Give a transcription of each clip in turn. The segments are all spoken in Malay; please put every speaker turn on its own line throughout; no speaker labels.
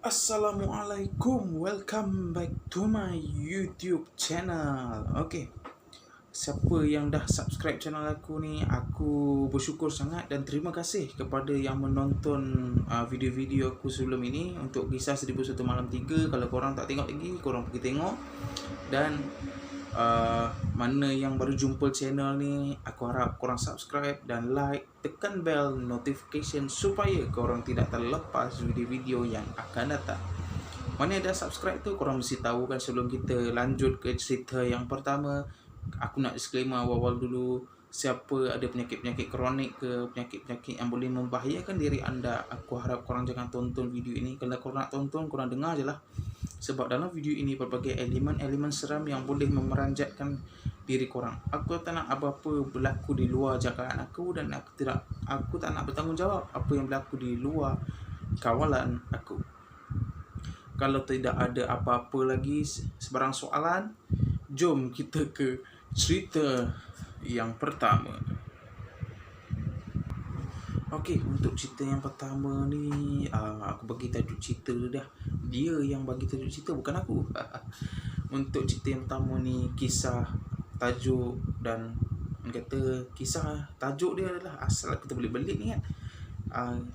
Assalamualaikum, welcome back to my YouTube channel. Okay, siapa yang dah subscribe channel aku ni, aku bersyukur sangat dan terima kasih kepada yang menonton video-video aku sebelum ini untuk Kisah 1001 Malam 3. Kalau korang tak tengok lagi, korang pergi tengok. Dan mana yang baru jumpa channel ni, aku harap korang subscribe dan like, tekan bell notification supaya korang tidak terlepas video-video yang akan datang. Mana dah subscribe tu, korang mesti tahu kan. Sebelum kita lanjut ke cerita yang pertama, aku nak disclaimer awal-awal dulu. Siapa ada penyakit-penyakit kronik ke, penyakit-penyakit yang boleh membahayakan diri anda, aku harap korang jangan tonton video ini. Kalau korang nak tonton, korang dengar je lah. Sebab dalam video ini berbagai elemen-elemen seram yang boleh memeranjatkan diri korang. Aku tak nak apa-apa berlaku di luar jangkaan aku, dan aku tak nak bertanggungjawab apa yang berlaku di luar kawalan aku. Kalau tidak ada apa-apa lagi sebarang soalan, jom kita ke cerita yang pertama. Okey, untuk cerita yang pertama ni, aku bagi tajuk cerita dah. Dia yang bagi tajuk cerita, bukan aku. Untuk cerita yang pertama ni, kisah tajuk dan kata kisah tajuk dia adalah, asal kita boleh belit ni kan.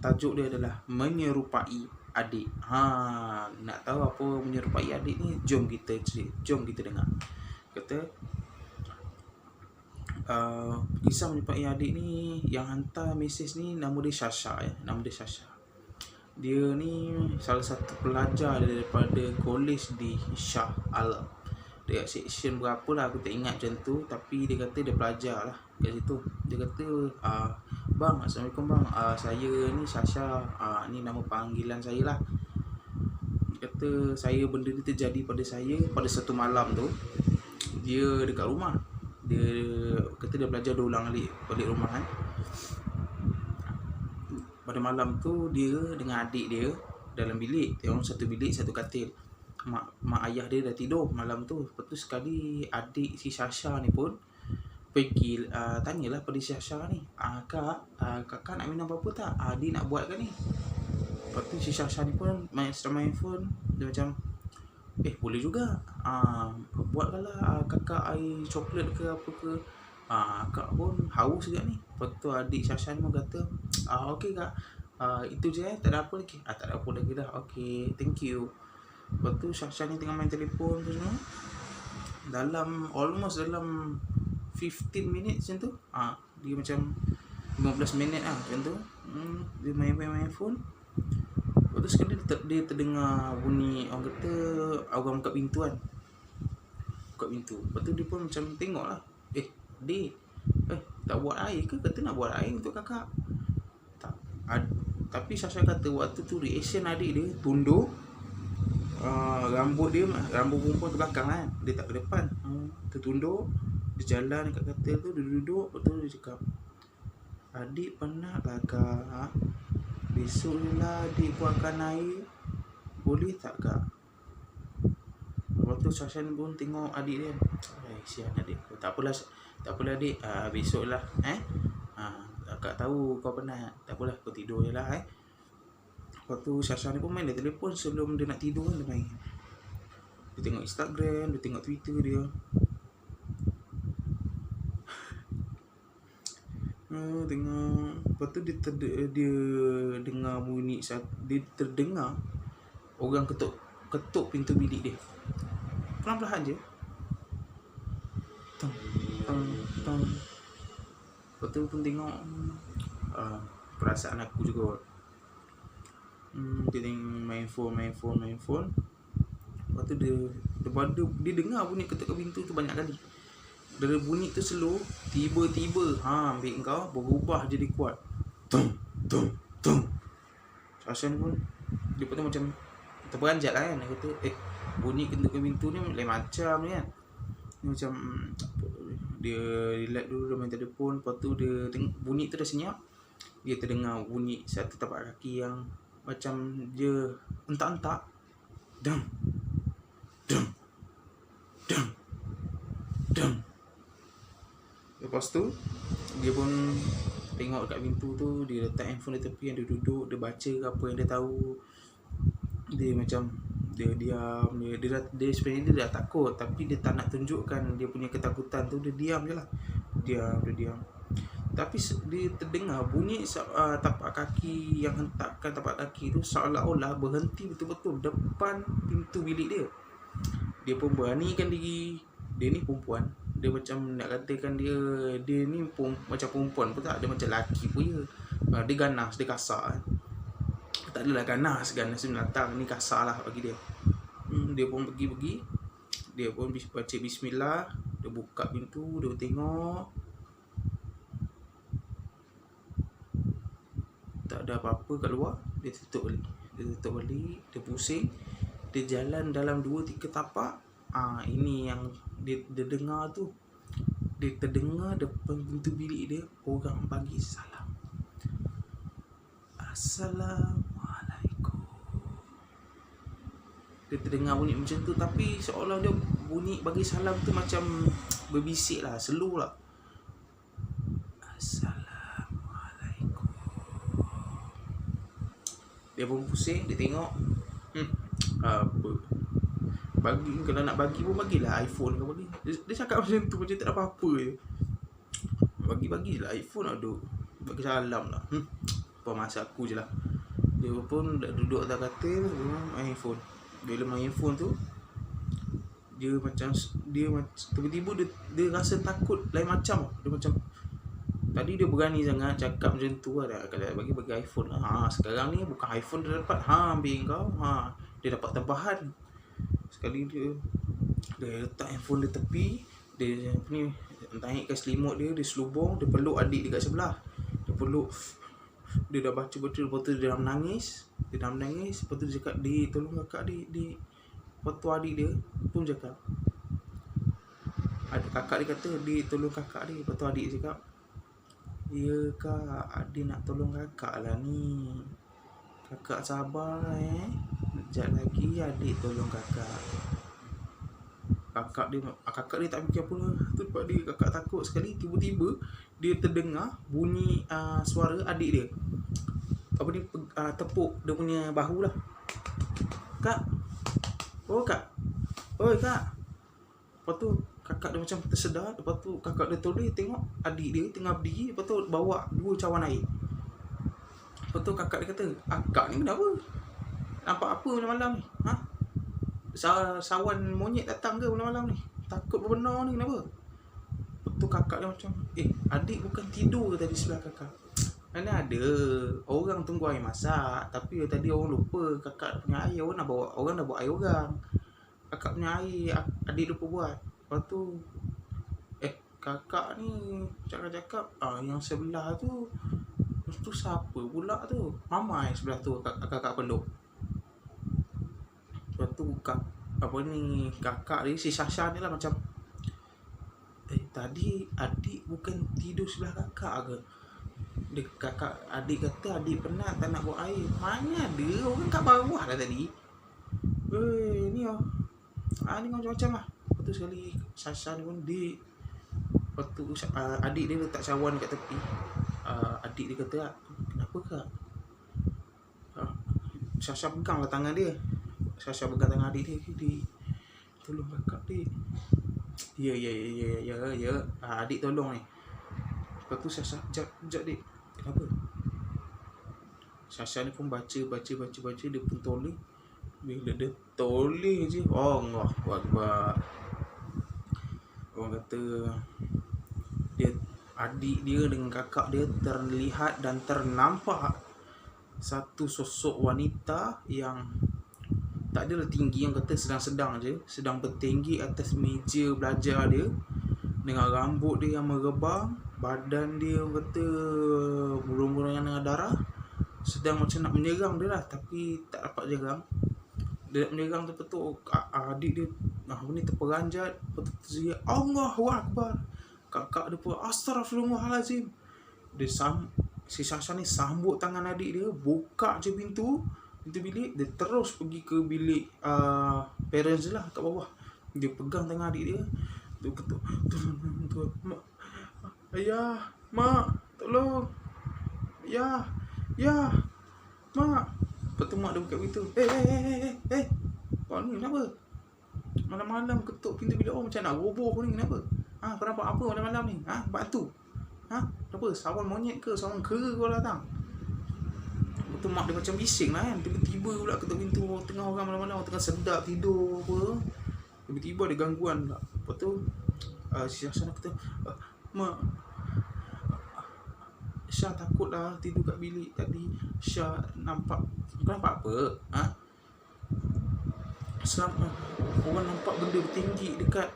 Tajuk dia adalah menyerupai adik. Nak tahu apa menyerupai adik ni? Jom kita dengar. Kata kisah menyerupai adik ni, yang hantar mesej ni nama dia Sasha ya. Nama dia Sasha. Dia ni salah satu pelajar daripada kolej di Shah Alam. Dekat section berapa lah aku tak ingat macam tu, tapi dia kata dia pelajar lah kat situ. Dia kata, bang, Assalamualaikum bang, saya ni Sasha, ni nama panggilan saya lah. Dia kata benda ni terjadi pada saya pada satu malam tu. Dia dekat rumah, dia kata dia belajar 2 ulang balik rumah kan. Pada malam tu dia dengan adik dia dalam bilik. Dia orang satu bilik, satu katil. Mak ayah dia dah tidur malam tu. Lepas tu sekali adik si Sasha ni pun pergi tanyalah pada si Sasha ni, kakak nak minum apa-apa tak? Dia nak buat ke ni? Lepas tu si Sasha ni pun main phone. Dia macam, boleh juga, buatlah kakak air coklat ke apa ke. Kak pun haus juga ni. Lepas tu adik Sasha ni pun kata, okey kak, itu je tak ada apa lagi. Tak ada apa lagi dah. Okey, thank you. Lepas tu Sasha ni tengah main telefon tu semua. Almost dalam 15 minit macam tu. Dia macam 15 minit lah macam tu. Dia main phone. Lepas tu sekali dia terdengar bunyi, orang kata orang buka pintu kan. Buka pintu. Lepas tu dia pun macam tengok lah. Dik, tak buat air ke? Kata nak buat air untuk kakak. Tak. Tapi Sasha kata waktu tu reaction adik dia tunduk. Rambut perempuan ke belakang kan. Dia tak ke depan. Tertunduk. Dia jalan dekat katil tu. Dia duduk. Lepas tu dia cakap, adik penat lah kak. Besok je lah adik buatkan air. Boleh tak kak? Lepas tu Sasha ni pun tengok adik dia. Sian adik. Tak apalah adik, besok lah kakak tahu kau penat. Tak apalah, kau tidur je lah Lepas tu Sasha ni pun main dia telefon. Sebelum dia nak tidur kan, dia main. Dia tengok Instagram, dia tengok Twitter dia. Tengok. Lepas tu dia dengar bunyi. Dia terdengar orang ketuk pintu bilik dia. Pelan-pelan je. Tong. Lepas tu pun tengok perasaan aku juga. Dia tengok main phone. Lepas tu dia dengar bunyi ketuk pintu tu banyak kali. Dari bunyi tu slow, tiba-tiba ambil kau berubah jadi kuat. Tung. Sasha pun dia pun macam terperanjat lah kan. Dia kata, bunyi ketuk pintu ni lain macam ni kan. Macam dia relax dulu, dia main telefon. Lepas tu dia tengok bunyi tu dah senyap. Dia terdengar bunyi satu tapak kaki yang macam dia entak-entak. Dang. Lepas tu dia pun tengok dekat pintu tu. Dia letak handphone di tepi, dia duduk, dia baca apa yang dia tahu. Dia macam dia diam, dia sebenarnya dia dah takut, tapi dia tak nak tunjukkan dia punya ketakutan tu. Dia diam je lah. Dia diam. Tapi dia terdengar bunyi tapak kaki yang hentakkan tapak kaki tu seolah-olah berhenti betul-betul depan pintu bilik dia. Dia pun beranikan diri. Dia ni perempuan. Dia macam nak katakan dia ni macam perempuan pun tak. Dia macam lelaki pun ya. Dia ganas, dia kasar. Tak adalah ganas binatang ni, kasar lah bagi dia. Dia pun pergi. Dia pun baca bismillah. Dia buka pintu, dia tengok. Tak ada apa-apa kat luar. Dia tutup balik. Dia pusing. Dia jalan dalam 2-3 tapak. Ini yang dia dengar tu. Dia terdengar depan pintu bilik dia orang bagi salam. Assalamualaikum. Dia terdengar bunyi macam tu, tapi seolah dia bunyi bagi salam tu macam berbisik lah, slow lah. Assalamualaikum. Dia pun pusing, dia tengok. Apa? Bagi, kalau nak bagi pun bagilah iPhone ke bagi. Dia cakap macam tu, macam tak ada apa-apa je. Bagi-bagilah iPhone, aduh. Bagi salam lah. Apa masa aku je lah. Dia pun dah duduk atas katil, dia main iPhone. Bila main iPhone tu, dia macam tiba-tiba dia rasa takut lain macam. Dia macam tadi dia berani sangat cakap macam tu lah, kalau bagi iPhone lah. Sekarang ni bukan iPhone dia dapat, ambil kau. Dia dapat tempahan. Sekali dia letak handphone dia tepi. Dia ni naikkan selimut dia selubung. Dia peluk adik dekat sebelah. Dia peluk. Dia dah baca. Lepas tu dia dah menangis. Lepas tu dia cakap, tolong kakak adik. Lepas tu adik dia pun cakap, kakak dia kata, tolong kakak adik. Lepas tu adik dia cakap, ya kak, adik nak tolong kakak lah ni. Kakak sabar sekejap lagi adik tolong kakak. Kakak dia tak fikir apa lah. Tu lepas dia, kakak takut sekali. Tiba-tiba dia terdengar bunyi suara adik dia. Apa ni, tepuk dia punya bahu lah. Kak. Oh kak. Oi kak. Lepas tu kakak dia macam tersedar. Lepas tu kakak dia toleh tengok adik dia tengah berdiri. Lepas tu bawa 2 cawan air. Lepas tu kakak dia kata, kak ni kenapa? Nampak apa malam-malam ni? Sawan monyet datang ke malam-malam ni? Takut benar ni, kenapa? Lepas tu kakak dia macam, adik bukan tidur ke tadi sebelah kakak? Mana ada, orang tunggu air masak. Tapi tadi orang lupa kakak punya air. Orang dah bawa air orang. Kakak punya air adik lupa buat. Lepas tu kakak ni cakap yang sebelah tu siapa pula tu? Mama yang sebelah tu, kakak peluk. Lepas tu kakak dia, si Sasha ni lah macam, tadi adik bukan tidur sebelah kakak ke? Adik kata adik penat tak nak buat air. Mana ada, orang kat bawah lah tadi. Ni ni macam-macam lah. Lepas tu sekali Sasha ni pun lepas tu adik dia letak cawan kat tepi. Adik dia kata, kenapa kak? Sasha pegang lah tangan dia. Sasha pegang tangan adik dia. Tolong kakak dik. Ya. Adik tolong ni. Lepas tu Sasha, sekejap dik. Kenapa? Sasha ni pun baca. Dia pun toleh. Bila dia toleh je, Allahu Akbar. Orang kata adik dia dengan kakak dia terlihat dan ternampak satu sosok wanita yang tak adalah tinggi, yang kata sedang-sedang je, sedang bertinggi atas meja belajar dia, dengan rambut dia yang merebang, badan dia kata burung-burung yang dengan darah, sedang macam nak menyerang dia lah, tapi tak dapat jerang. Dia nak menyerang tu betul, adik dia terperanjat, betul Allahu Akbar. Kakak dia pun Astaghfirullahalazim. Si Sasha ni sambut tangan adik dia, buka je pintu bilik. Dia terus pergi ke bilik parents dia lah kat bawah. Dia pegang tangan adik dia. Dia kata, tolong, mak, ayah, mak, tolong, ya, mak. Lepas Lepas tu mak dia buka pintu. Kau ni kenapa? Malam-malam ketuk pintu bilik orang macam nak roboh ni, kenapa? Kau nampak apa malam-malam ni? Batu? Kenapa? Sawan monyet ke? Sawan kera kau datang? Lepas tu mak dia macam bising lah kan. Tiba-tiba pula ketuk pintu tengah orang malam-malam, orang tengah sedap tidur apa. Tiba-tiba ada gangguan pula. Lepas tu si Syah kata, mak, Syah takut lah tidur kat bilik tadi. Syah nampak, kau nampak apa? Selama orang nampak benda bertinggi dekat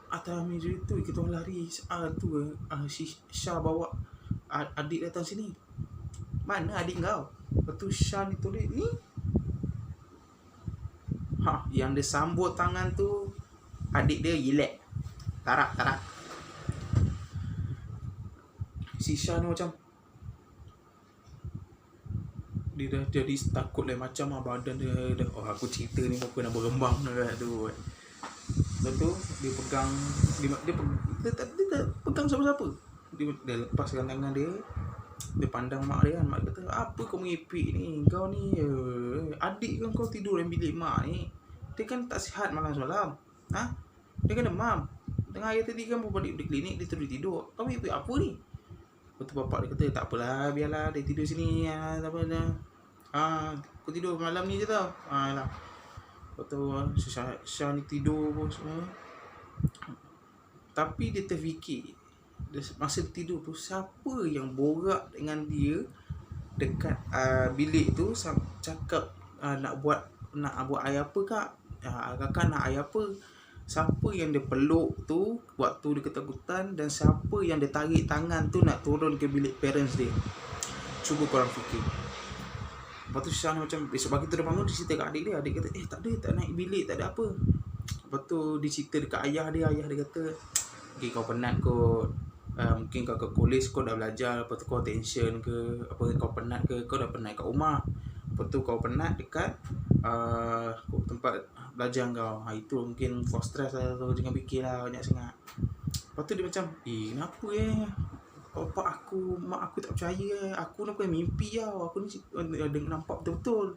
atas meja tu. Kita orang lari si Syah bawa adik datang sini. Mana adik kau? Lepas tu Syah ni tulis ni. Yang dia sambut tangan tu adik dia Yilek. Tarak. Si Syah ni macam dia dah jadi takut lah, macam badan dia dah, aku cerita ni muka nak berembang dah tu. Lepas tu dia pegang dia tak pegang siapa-siapa. Dia lepaskan tangan dia. Dia pandang mak dia kan. Mak kata, apa kau mengipik ni? Kau ni adik kan kau tidur dalam bilik mak ni. Dia kan tak sihat malam semalam. Dia kan demam. Tengah hari tadi kan baru balik dari klinik, dia tidur. Kau mengipik apa ni? Lepas tu bapak dia kata, tak apalah, biarlah dia tidur sini. Tak apa dah. Kau tidur malam ni je tau. Lah. Lepas tu Syah ni tidur pun semua. Tapi dia terfikir, masa dia tidur tu, siapa yang borak dengan dia dekat bilik tu, cakap nak buat air apa kak? Kakak nak air apa? Siapa yang dia peluk tu waktu dia ketakutan, dan siapa yang dia tarik tangan tu nak turun ke bilik parents dia? Cuba korang fikir. Lepas tu Syah macam besok pagi tu dia bangun, dia cerita kat adik dia. Adik kata, tak ada, tak naik bilik, tak ada apa. Lepas tu dia cerita dekat ayah dia. Ayah dia kata, okay, kau penat kot. Mungkin kau ke kolej, kau dah belajar. Lepas tu kau tension ke apa, kau penat ke, kau dah penat kat rumah. Lepas tu kau penat dekat tempat belajar kau. Itu mungkin for stress lah tu. Jangan fikir lah banyak sangat. Lepas tu dia macam, kenapa mak aku tak percaya. Aku nampak mimpi tau. Aku ni nampak betul-betul.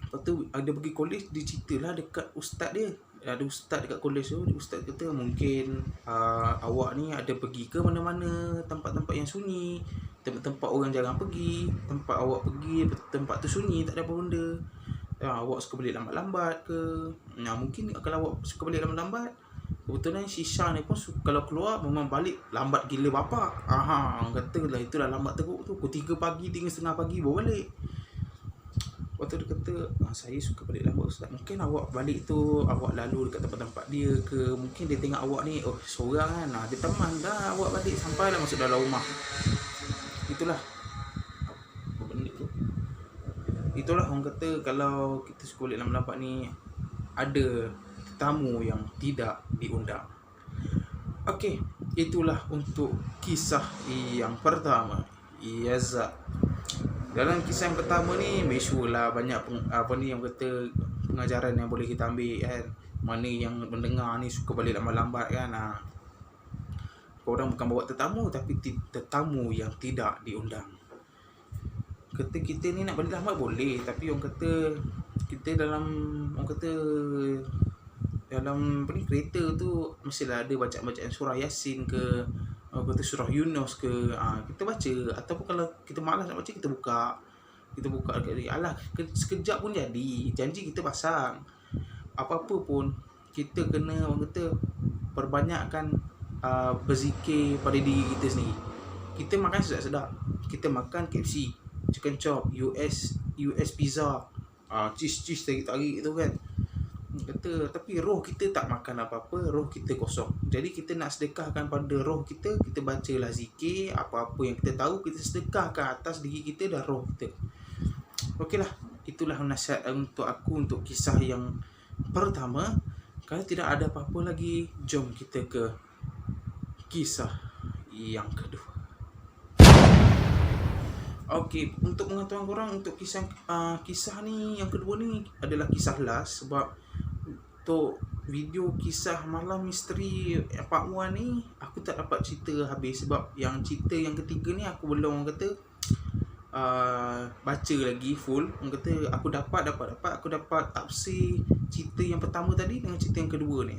Lepas tu dia pergi kolej, dia ceritalah dekat ustaz dia. Ada ustaz dekat kolej tu. Ustaz kata mungkin awak ni ada pergi ke mana-mana tempat-tempat yang sunyi, tempat-tempat orang jarang pergi. Tempat awak pergi, tempat tu sunyi, tak ada apa benda. Awak suka balik lambat-lambat ke? Mungkin kalau awak suka balik lambat-lambat, kebetulan si Syah ni pun kalau keluar memang balik lambat gila bapak. Orang kata lah itulah lambat teruk tu. Pukul 3 pagi, 3:30 pagi baru balik. Lepas tu dia kata, saya suka balik lambat ustaz. Mungkin awak balik tu, awak lalu dekat tempat-tempat dia ke. Mungkin dia tengok awak ni, seorang kan. Dia teman dah awak balik sampai dah masuk dalam rumah. Itulah apa benda tu. Itulah orang kata kalau kita suka balik lambat-lambat ni, ada tetamu yang tidak diundang. Okey, itulah untuk kisah yang pertama, Iazat. Dalam kisah yang pertama ni, sure lah banyak yang kata pengajaran yang boleh kita ambil kan. Mana yang mendengar ni suka balik lambat-lambat kan. Korang bukan bawa tetamu, tapi tetamu yang tidak diundang. Kata kita ni nak balik lambat boleh, tapi orang kata kita dalam kereta tu mestilah ada bacaan surah Yasin ke, surah Yunus ke, kita baca. Ataupun kalau kita malas nak baca, kita buka dekat dia. Alah, sekejap pun jadi. Janji kita pasang. Apa-apa pun kita kena, orang kata, perbanyakkan berzikir pada diri kita sendiri. Kita makan sedap-sedap, kita makan KFC, chicken chop, US pizza, cheese tarik-tarik tu kan. Kata, tapi roh kita tak makan apa-apa, roh kita kosong. Jadi kita nak sedekahkan pada roh kita, kita bacalah zikir, apa-apa yang kita tahu kita sedekahkan atas diri kita dan roh kita. Okeylah, itulah nasihat untuk aku untuk kisah yang pertama. Kalau tidak ada apa-apa lagi, jom kita ke kisah yang kedua. Okey, untuk pengetahuan korang, untuk kisah ni yang kedua ni adalah kisah last. Sebab untuk video kisah malam misteri part 1 ni aku tak dapat cerita habis. Sebab yang cerita yang ketiga ni aku belum, orang kata baca lagi full. Orang kata aku dapat tafsir cerita yang pertama tadi dengan cerita yang kedua ni.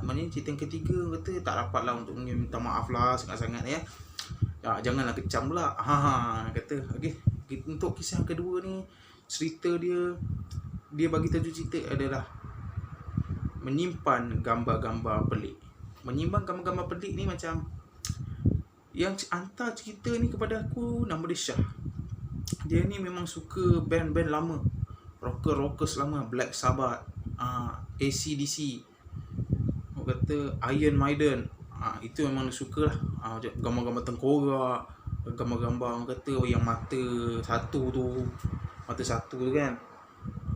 Maknanya cerita yang ketiga orang kata tak dapat lah untuk minta maaf lah sangat-sangat ya. Janganlah kecam pula. Kata okey, untuk kisah yang kedua ni, cerita dia bagi tajuk cerita adalah menyimpan gambar-gambar pelik. Menyimpan gambar-gambar pelik ni macam yang hantar cerita ni kepada aku, nama dia Syah. Dia ni memang suka band-band lama, rockers lama, Black Sabbath, AC/DC, orang kata Iron Maiden. Itu memang dia suka lah. Gambar-gambar tengkorak, gambar-gambar orang kata yang mata satu tu kan.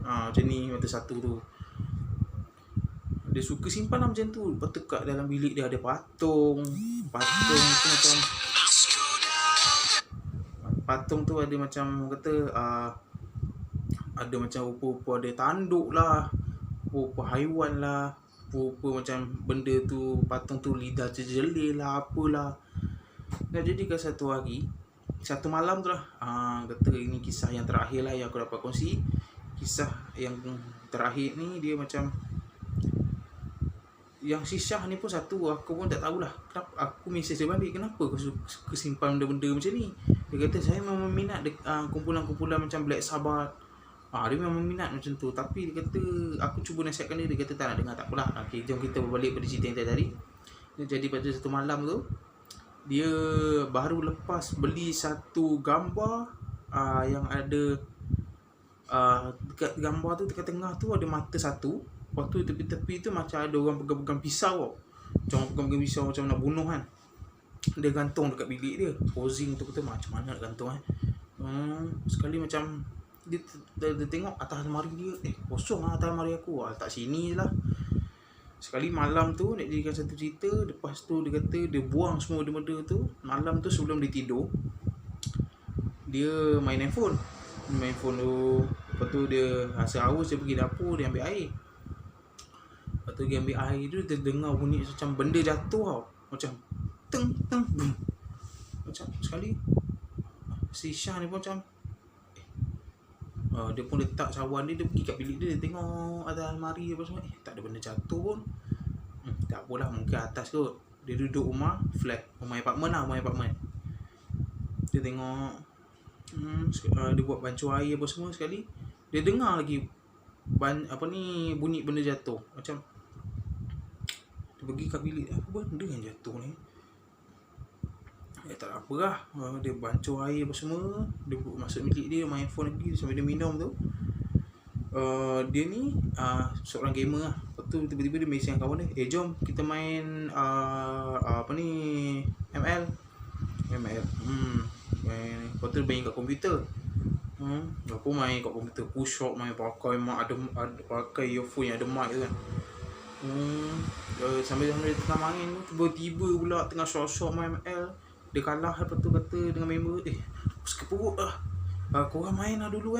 Macam ni, mata satu tu dia suka simpan lah macam tu. Lepas tu kat dalam bilik dia ada patung tu macam patung tu ada macam kata ada macam rupa-rupa ada tanduk lah, rupa haiwan lah, rupa macam benda tu, patung tu lidah terjelil lah, apalah. Dan jadi ke satu malam tu lah, kata ini kisah yang terakhir lah yang aku dapat kongsi. Kisah yang terakhir ni dia macam yang si Syah ni pun satu, aku pun tak tahulah kenapa. Aku mesej dia balik, kenapa kau suka simpan benda-benda macam ni. Dia kata saya memang minat kumpulan-kumpulan macam Black Sabbath. Dia memang minat macam tu. Tapi dia kata aku cuba nasihatkan dia kata tak nak dengar, tak apalah. Okay, jom kita berbalik pada cerita yang tadi. Jadi pada satu malam tu dia baru lepas beli satu gambar yang ada dekat gambar tu, dekat tengah tu ada mata satu. Lepas tu tepi-tepi tu macam ada orang pegang-pegang pisau tau. Macam orang pegang-pegang pisau macam nak bunuh kan. Dia gantung dekat bilik dia. Posing tu kata macam mana nak gantung sekali macam dia tengok atas almari dia, kosong lah atas almari aku. Letak sini je lah. Sekali malam tu nak jadikan satu cerita. Lepas tu dia kata dia buang semua benda-benda tu. Malam tu sebelum dia tidur, dia main handphone tu. Lepas tu dia rasa haus, dia pergi dapur, dia ambil air. Lepas tu dia ambil air tu, dia dengar bunyi macam benda jatuh tau. Macam teng boom. Macam sekali si Syah ni pun macam dia pun letak cawan dia pergi kat bilik dia tengok atas almari apa semua, tak ada benda jatuh pun. Tak apalah, mungkin atas kot. Dia duduk rumah apartment. Dia tengok dia buat bancuh air apa semua. Sekali dia dengar lagi bunyi benda jatuh. Macam dia pergi kat bilik, apa benda yang jatuh ni. Tak apa lah, dia bancuh air apa semua. Dia masuk bilik dia, main phone lagi sambil dia minum tu. Dia ni seorang gamer lah. Lepas tu tiba-tiba dia mesej dengan kawan dia, jom kita main ML. Lepas tu main kat komputer. Aku main kat komputer, push up, main pakai mic, ada pakai earphone yang ada mic tu kan. Sambil dia tengah main tu, tiba-tiba pula tengah short main ML, dia kalah. Lepas tu kata dengan member, sakit perut lah, korang main lah dulu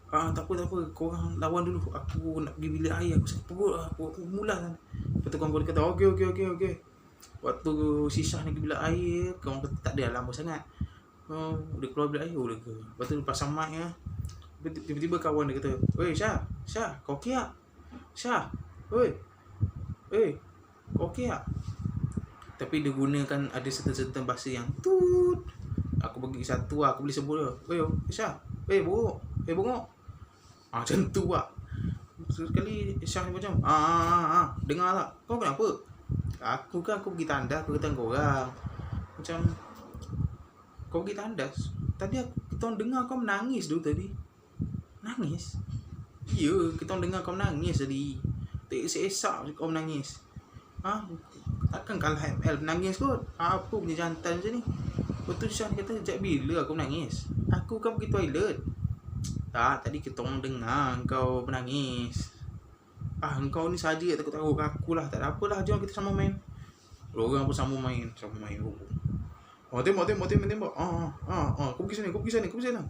tak apa, korang lawan dulu, aku nak pergi bilik air, aku sakit perut lah, aku mula kan. Lepas tu kawan kata okey. Waktu si Syah nak pergi bilik air, kawan kata tak ada lama sangat. Dia keluar bilik air, lepas tu pasang mic lah. Tiba-tiba kawan dia kata, "Oi Syah, kau okey tak? Syah, oi, kau okey tak?" Tapi dia gunakan ada certain bahasa yang tut. Aku bagi satu lah, aku boleh sebut dia. "Oi Syah, bongok." Macam tu lah. Sekali Syah ni macam dengar tak? Kau kenapa? Aku pergi tandas, aku kata kau orang. Macam kau pergi tandas. Tadi kita orang dengar kau menangis dulu tadi. Nangis? Ya, kita orang dengar kau menangis tadi. Tak esak-esak kau menangis. Takkan kalah ML menangis kot. Apa punya jantan macam ni. Betul Syah kata, sejak bila aku menangis? Aku kan pergi toilet. Tak, tadi kita orang dengar kau menangis. Engkau ni saja takut-takut aku lah. Tak ada apalah, jom kita sama main. Orang pun sama main. Tembak. Kau pergi sana.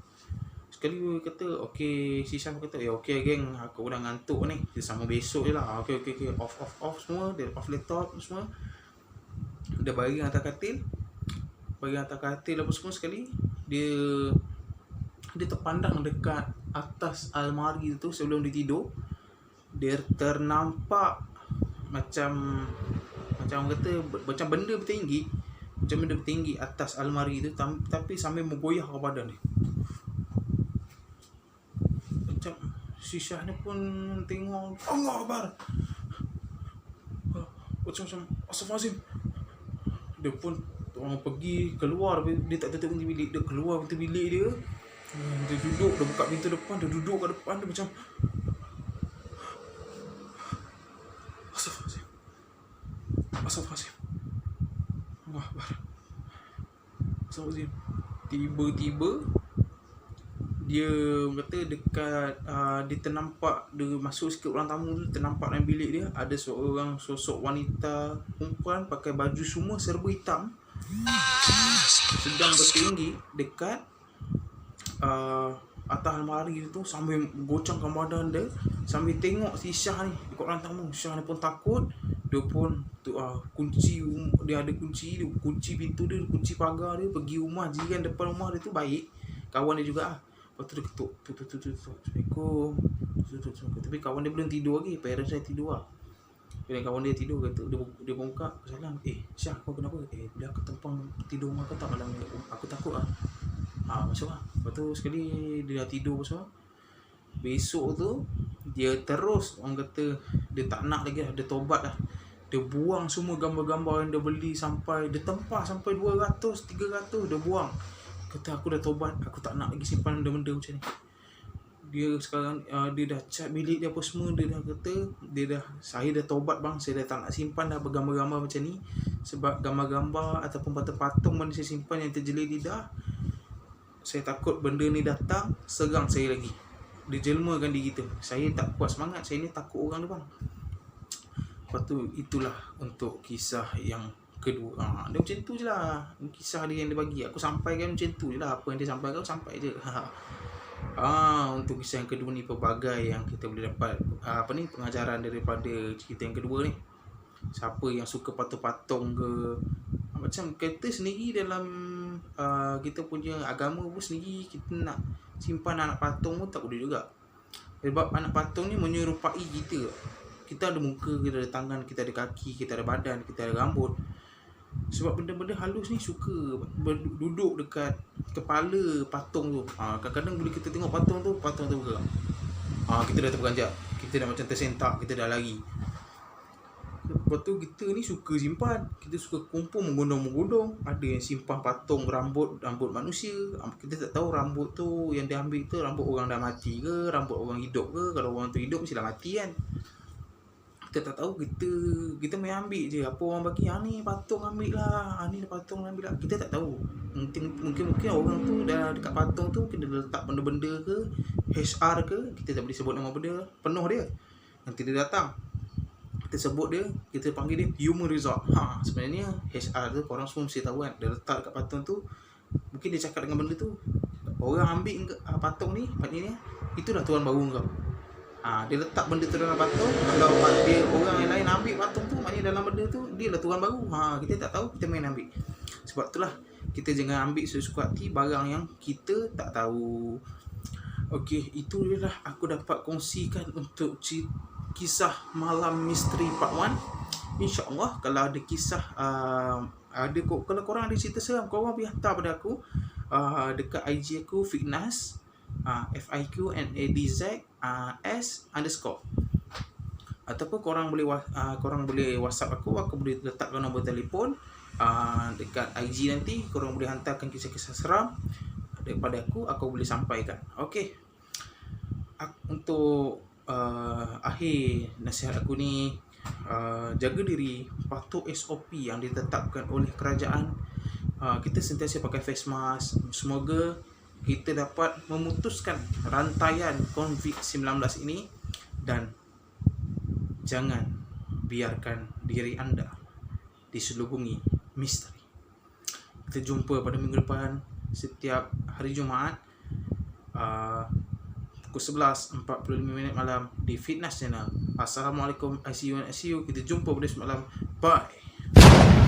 Sekali kata, okey, si Syah kata, okey geng, aku dah ngantuk ni. Kita sama besok je lah. Okey. Off semua. Dia off laptop semua. Dia baring atas katil apa semua. Sekali dia dia terpandang dekat atas almari tu sebelum dia tidur. Dia ternampak macam orang kata macam benda bertinggi atas almari tu, tapi sambil menggoyahkan badan dia. Macam si Syah ni pun tengok, Allah Akbar, macam Astaghfirullahalazim. Dia pun orang pergi keluar, dia tak tutup pintu bilik, dia keluar pintu bilik dia. Dia duduk, dia buka pintu depan, dia duduk kat depan, dia macam Astaghfirullahalazim, Allah Akbar, Astaghfirullahalazim. Tiba-tiba dia kata dekat dia ternampak, dia masuk sikit ruang tamu tu, ternampak dalam bilik dia ada seorang sosok wanita perempuan pakai baju semua serba hitam, sedang bertinggi dekat atas almari tu sambil goncangkan badan dia, sambil tengok si Syah ni dekat ruang tamu. Syah ni pun takut. Dia pun kunci, dia ada kunci, dia kunci pintu dia, kunci pagar dia, pergi rumah jiran depan rumah dia tu baik, kawan dia juga. Lepas tu dia ketuk, Assalamualaikum. Tapi kawan dia belum tidur lagi, parents dia tidur lah. Bila kawan dia tidur, kata dia buka, salam, Syah, kau kenapa? Bila aku tempang tidur rumah kau tak malam ni, aku takut lah. Masuk lah. Lepas tu sekali dia dah tidur semua. Besok tu dia terus, orang kata dia tak nak lagi lah, dia tobat lah. Dia buang semua gambar-gambar yang dia beli, sampai dia tempah sampai 200-300 dia buang. Kata aku dah tobat, aku tak nak lagi simpan benda-benda macam ni. Dia sekarang dia dah cat bilik dia apa semua. Dia dah kata, saya dah tobat bang, saya dah tak nak simpan dah bergambar-gambar macam ni. Sebab gambar-gambar ataupun patung-patung mana saya simpan yang terjelir lidah, saya takut benda ni datang serang saya lagi. Dia jelmakan diri kita, saya tak kuat semangat, saya ni takut orang ni bang. Lepas tu itulah untuk kisah yang kedua. Dia macam tu je lah kisah dia yang dia bagi. Aku sampaikan macam tu je lah, apa yang dia sampaikan aku sampai je. Untuk kisah yang kedua ni, pelbagai yang kita boleh dapat pengajaran daripada cerita yang kedua ni. Siapa yang suka patung-patung ke, macam kita sendiri dalam kita punya agama pun sendiri, kita nak simpan anak patung pun tak boleh juga. Sebab anak patung ni menyerupai kita. Kita ada muka, kita ada tangan, kita ada kaki, kita ada badan, kita ada rambut. Sebab benda-benda halus ni suka duduk dekat kepala patung tu. Kadang-kadang bila kita tengok patung tu bergerak. Kita dah terperanjat, kita dah macam tersentak, kita dah lari. Lepas tu kita ni suka simpan, kita suka kumpul menggondong-menggondong. Ada yang simpan patung rambut manusia. Kita tak tahu rambut tu yang dia ambil tu rambut orang dah mati ke, rambut orang hidup ke. Kalau orang tu hidup mesti dah mati kan. Kita tak tahu, kita main ambil je apa orang bagi. Ni patung ambil lah, ni patung ambil lah. Kita tak tahu. Mungkin orang tu dah dekat patung tu kena letak benda-benda ke, HR ke, kita tak boleh sebut nama benda penuh dia. Nanti dia datang, kita sebut dia, kita panggil dia human resort. Sebenarnya HR tu korang semua mesti tahu kan. Dia letak dekat patung tu, mungkin dia cakap dengan benda tu, orang ambil patung ni, maknanya itulah tuan baru kau. Dia letak benda tu dalam patung. Kalau dia orang yang lain ambil patung tu, maknanya dalam benda tu dia lah tuan baru. Kita tak tahu, kita main ambil. Sebab itulah kita jangan ambil sesuka hati barang yang kita tak tahu. Okey, itu je lah aku dapat kongsikan untuk kisah Malam Misteri Part 1. InsyaAllah kalau ada kisah kalau korang ada cerita seram, korang boleh hantar pada aku dekat IG aku Fiknaz, FIQNADZ S_, ataupun korang boleh WhatsApp aku boleh letakkan nombor telefon dekat IG nanti. Korang boleh hantarkan kisah-kisah seram daripada aku boleh sampaikan. Okey, untuk akhir nasihat aku ni, jaga diri, patuh SOP yang ditetapkan oleh kerajaan. Kita sentiasa pakai face mask. Semoga kita dapat memutuskan rantaian COVID-19 ini, dan jangan biarkan diri anda diselubungi misteri. Kita jumpa pada minggu depan setiap hari Jumaat pukul 11.45 malam di Fitness Channel. Assalamualaikum, I see you. Kita jumpa pada semalam. Bye.